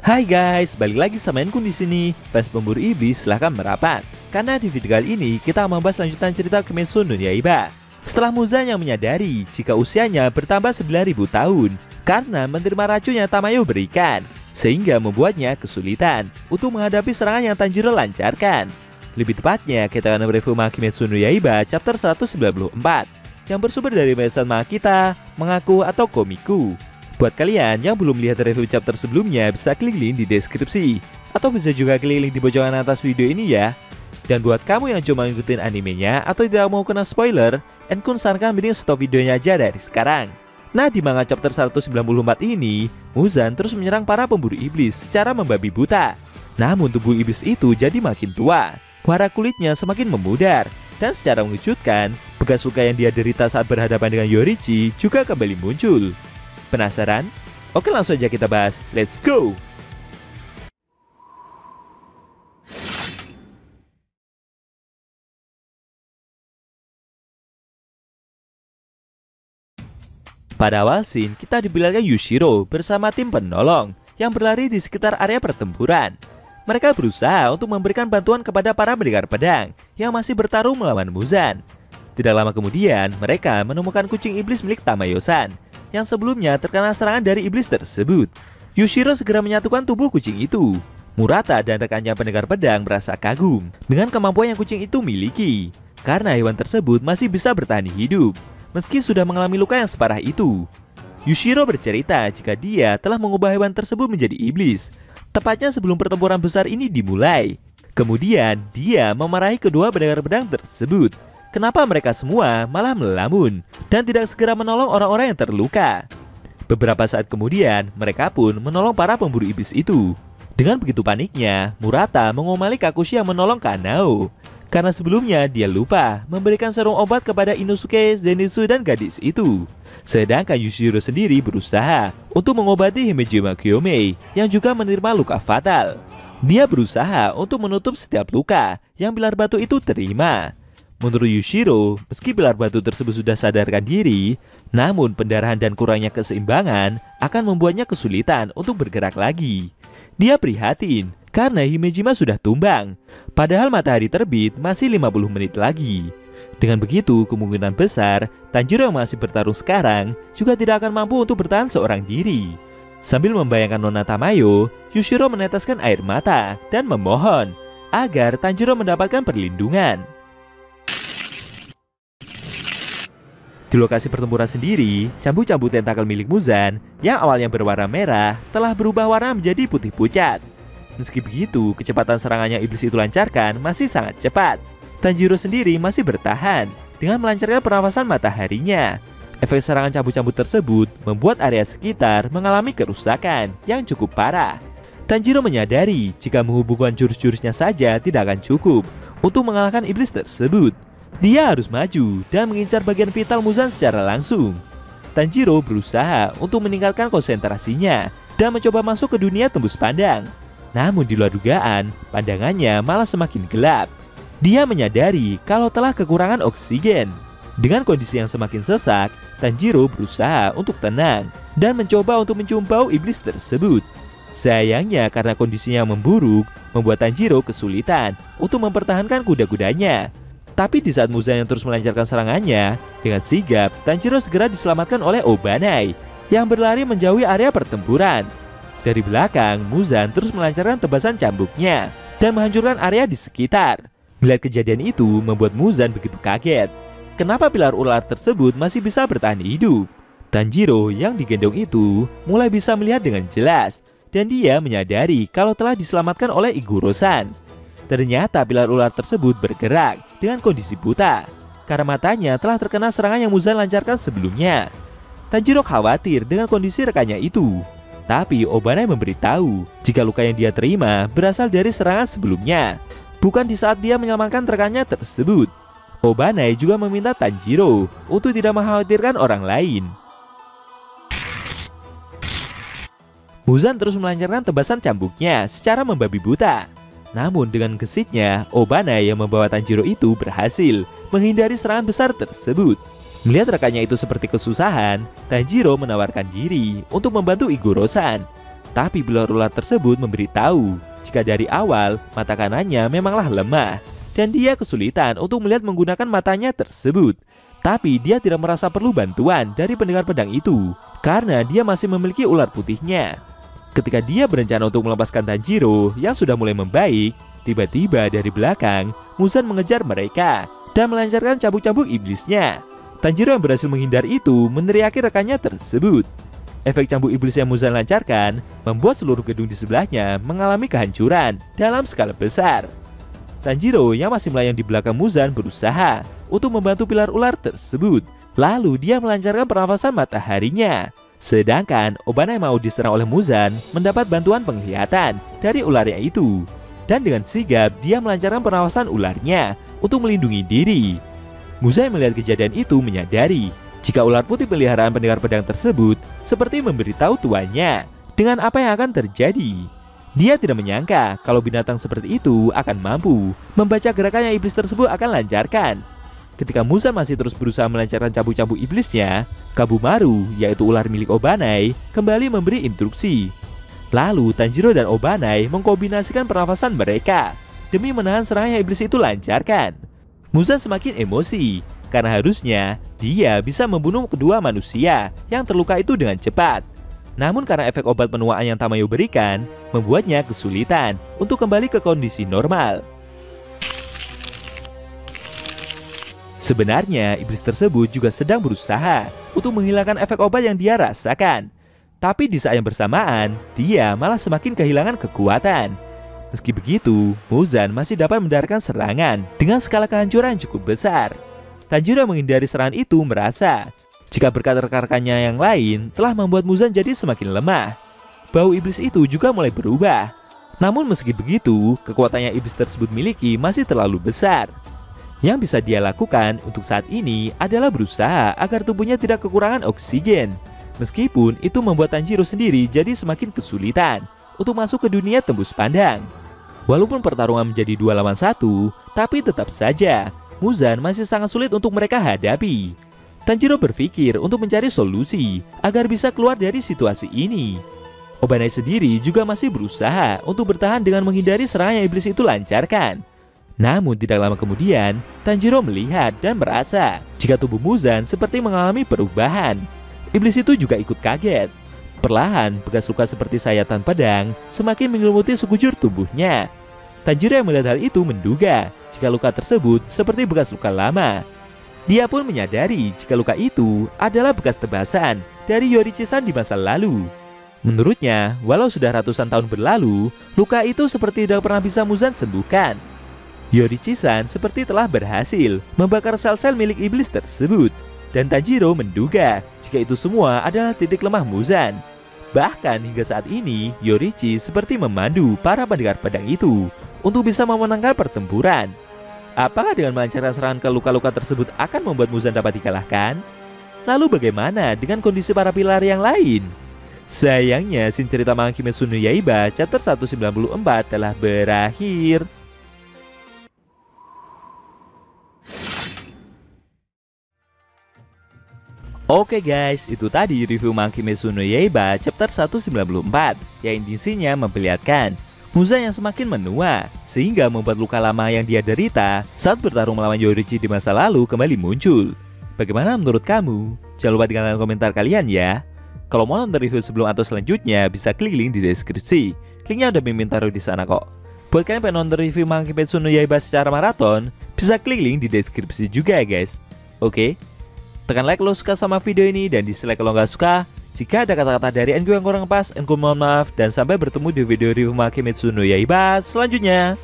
Hai guys, balik lagi sama Enkun di sini. Fans pemburu iblis silahkan merapat. Karena di video kali ini kita membahas lanjutan cerita Kimetsu no Yaiba. Setelah Muzan yang menyadari jika usianya bertambah 9.000 tahun karena menerima racun yang Tamayo berikan, sehingga membuatnya kesulitan untuk menghadapi serangan yang Tanjiro lancarkan. Lebih tepatnya, kita akan mereview manga Kimetsu no Yaiba chapter 194 yang bersumber dari website manga kita, Mangaku atau Komiku. Buat kalian yang belum lihat review chapter sebelumnya, bisa klik link di deskripsi atau bisa juga klik link di pojokan atas video ini ya. Dan buat kamu yang cuma ngikutin animenya atau tidak mau kena spoiler, Enkun sarankan mending stop videonya aja dari sekarang. Nah, di manga chapter 194 ini, Muzan terus menyerang para pemburu iblis secara membabi buta. Namun tubuh iblis itu jadi makin tua, warna kulitnya semakin memudar, dan secara mengejutkan, bekas luka yang dia derita saat berhadapan dengan Yorichi juga kembali muncul. Penasaran? Oke, langsung aja kita bahas. Let's go! Pada awal scene, kita dibilangkan Yushiro bersama tim penolong yang berlari di sekitar area pertempuran. Mereka berusaha untuk memberikan bantuan kepada para pendekar pedang yang masih bertarung melawan Muzan. Tidak lama kemudian, mereka menemukan kucing iblis milik Tamayo-san yang sebelumnya terkena serangan dari iblis tersebut. Yushiro segera menyatukan tubuh kucing itu. Murata dan rekannya pendekar pedang merasa kagum dengan kemampuan yang kucing itu miliki, karena hewan tersebut masih bisa bertahan hidup meski sudah mengalami luka yang separah itu. Yushiro bercerita jika dia telah mengubah hewan tersebut menjadi iblis, tepatnya sebelum pertempuran besar ini dimulai. Kemudian dia memarahi kedua pendekar pedang tersebut. Kenapa mereka semua malah melamun dan tidak segera menolong orang-orang yang terluka. Beberapa saat kemudian, mereka pun menolong para pemburu iblis itu. Dengan begitu paniknya, Murata mengomali Kakushi yang menolong Kanao, karena sebelumnya dia lupa memberikan serum obat kepada Inosuke, Zenitsu, dan gadis itu. Sedangkan Yushiro sendiri berusaha untuk mengobati Himejima Kyomei yang juga menerima luka fatal. Dia berusaha untuk menutup setiap luka yang pilar batu itu terima. Menurut Yushiro, meski pilar batu tersebut sudah sadarkan diri, namun pendarahan dan kurangnya keseimbangan akan membuatnya kesulitan untuk bergerak lagi. Dia prihatin karena Himejima sudah tumbang, padahal matahari terbit masih 50 menit lagi. Dengan begitu, kemungkinan besar Tanjiro yang masih bertarung sekarang juga tidak akan mampu untuk bertahan seorang diri. Sambil membayangkan Nona Tamayo, Yushiro meneteskan air mata dan memohon agar Tanjiro mendapatkan perlindungan. Di lokasi pertempuran sendiri, cambuk-cambuk tentakel milik Muzan yang awalnya berwarna merah telah berubah warna menjadi putih pucat. Meski begitu, kecepatan serangannya iblis itu lancarkan masih sangat cepat. Tanjiro sendiri masih bertahan dengan melancarkan pernafasan mataharinya. Efek serangan cambuk-cambuk tersebut membuat area sekitar mengalami kerusakan yang cukup parah. Tanjiro menyadari jika menghubungkan jurus-jurusnya saja tidak akan cukup untuk mengalahkan iblis tersebut. Dia harus maju dan mengincar bagian vital Muzan secara langsung. Tanjiro berusaha untuk meningkatkan konsentrasinya dan mencoba masuk ke dunia tembus pandang. Namun di luar dugaan, pandangannya malah semakin gelap. Dia menyadari kalau telah kekurangan oksigen. Dengan kondisi yang semakin sesak, Tanjiro berusaha untuk tenang dan mencoba untuk mencium bau iblis tersebut. Sayangnya karena kondisinya memburuk, membuat Tanjiro kesulitan untuk mempertahankan kuda-kudanya. Tapi di saat Muzan yang terus melancarkan serangannya, dengan sigap, Tanjiro segera diselamatkan oleh Obanai yang berlari menjauhi area pertempuran. Dari belakang, Muzan terus melancarkan tebasan cambuknya dan menghancurkan area di sekitar. Melihat kejadian itu membuat Muzan begitu kaget. Kenapa pilar ular tersebut masih bisa bertahan hidup? Tanjiro yang digendong itu mulai bisa melihat dengan jelas, dan dia menyadari kalau telah diselamatkan oleh Iguro-san. Ternyata pilar ular tersebut bergerak dengan kondisi buta karena matanya telah terkena serangan yang Muzan lancarkan sebelumnya. Tanjiro khawatir dengan kondisi rekannya itu, tapi Obanai memberitahu jika luka yang dia terima berasal dari serangan sebelumnya, bukan di saat dia menyelamatkan rekannya tersebut. Obanai juga meminta Tanjiro untuk tidak mengkhawatirkan orang lain. Muzan terus melancarkan tebasan cambuknya secara membabi buta. Namun dengan gesitnya, Obanai yang membawa Tanjiro itu berhasil menghindari serangan besar tersebut. Melihat rekannya itu seperti kesusahan, Tanjiro menawarkan diri untuk membantu Iguro-san. Tapi ular tersebut memberitahu jika dari awal mata kanannya memanglah lemah dan dia kesulitan untuk melihat menggunakan matanya tersebut. Tapi dia tidak merasa perlu bantuan dari pendengar pedang itu karena dia masih memiliki ular putihnya. Ketika dia berencana untuk melepaskan Tanjiro yang sudah mulai membaik, tiba-tiba dari belakang Muzan mengejar mereka dan melancarkan cambuk-cambuk iblisnya. Tanjiro yang berhasil menghindar itu meneriaki rekannya tersebut. Efek cambuk iblis yang Muzan lancarkan membuat seluruh gedung di sebelahnya mengalami kehancuran dalam skala besar. Tanjiro yang masih melayang di belakang Muzan berusaha untuk membantu pilar ular tersebut. Lalu dia melancarkan pernafasan mataharinya. Sedangkan Obana yang mau diserang oleh Muzan mendapat bantuan penglihatan dari ularnya itu. Dan dengan sigap dia melancarkan pernafasan ularnya untuk melindungi diri. Muzan melihat kejadian itu menyadari jika ular putih peliharaan pendengar pedang tersebut seperti memberitahu tuannya dengan apa yang akan terjadi. Dia tidak menyangka kalau binatang seperti itu akan mampu membaca gerakan yang iblis tersebut akan lancarkan. Ketika Muzan masih terus berusaha melancarkan cambuk-cambuk iblisnya, Kabumaru, yaitu ular milik Obanai, kembali memberi instruksi. Lalu Tanjiro dan Obanai mengkombinasikan pernafasan mereka demi menahan serangan yang iblis itu lancarkan. Muzan semakin emosi karena harusnya dia bisa membunuh kedua manusia yang terluka itu dengan cepat. Namun karena efek obat penuaan yang Tamayo berikan, membuatnya kesulitan untuk kembali ke kondisi normal. Sebenarnya iblis tersebut juga sedang berusaha untuk menghilangkan efek obat yang dia rasakan. Tapi di saat yang bersamaan, dia malah semakin kehilangan kekuatan. Meski begitu, Muzan masih dapat mendarkan serangan dengan skala kehancuran yang cukup besar. Tanjiro yang menghindari serangan itu merasa jika berkat rekan-rekannya yang lain telah membuat Muzan jadi semakin lemah. Bau iblis itu juga mulai berubah. Namun meski begitu, kekuatan yang iblis tersebut miliki masih terlalu besar. Yang bisa dia lakukan untuk saat ini adalah berusaha agar tubuhnya tidak kekurangan oksigen. Meskipun itu membuat Tanjiro sendiri jadi semakin kesulitan untuk masuk ke dunia tembus pandang. Walaupun pertarungan menjadi 2 lawan 1, tapi tetap saja Muzan masih sangat sulit untuk mereka hadapi. Tanjiro berpikir untuk mencari solusi agar bisa keluar dari situasi ini. Obanai sendiri juga masih berusaha untuk bertahan dengan menghindari serangan yang iblis itu lancarkan. Namun tidak lama kemudian, Tanjiro melihat dan merasa jika tubuh Muzan seperti mengalami perubahan. Iblis itu juga ikut kaget. Perlahan, bekas luka seperti sayatan pedang semakin menyelimuti sekujur tubuhnya. Tanjiro yang melihat hal itu menduga jika luka tersebut seperti bekas luka lama. Dia pun menyadari jika luka itu adalah bekas tebasan dari Yorichi-san di masa lalu. Menurutnya, walau sudah ratusan tahun berlalu, luka itu seperti tidak pernah bisa Muzan sembuhkan. Yorichi-san seperti telah berhasil membakar sel-sel milik iblis tersebut. Dan Tanjiro menduga jika itu semua adalah titik lemah Muzan. Bahkan hingga saat ini, Yorichi seperti memandu para pendengar pedang itu untuk bisa memenangkan pertempuran. Apakah dengan melancarkan serangan ke luka-luka tersebut akan membuat Muzan dapat dikalahkan? Lalu bagaimana dengan kondisi para pilar yang lain? Sayangnya, scene cerita manga Kimetsu no Yaiba chapter 194 telah berakhir. Oke guys, itu tadi review manga Kimetsu no Yaiba chapter 194 yang intinya memperlihatkan Muzan yang semakin menua sehingga membuat luka lama yang dia derita saat bertarung melawan Yorichi di masa lalu kembali muncul. Bagaimana menurut kamu? Jangan lupa tinggalkan komentar kalian ya. Kalau mau nonton review sebelum atau selanjutnya bisa klik link di deskripsi. Linknya udah mimin taruh di sana kok. Buat kalian pengen nonton review manga Kimetsu no Yaiba secara maraton, bisa klik link di deskripsi juga ya guys. Oke? Tekan like kalau suka sama video ini dan dislike kalau nggak suka. Jika ada kata-kata dari Enku yang kurang pas, Enku mohon maaf. Dan sampai bertemu di video review manga Kimetsu no Yaiba selanjutnya.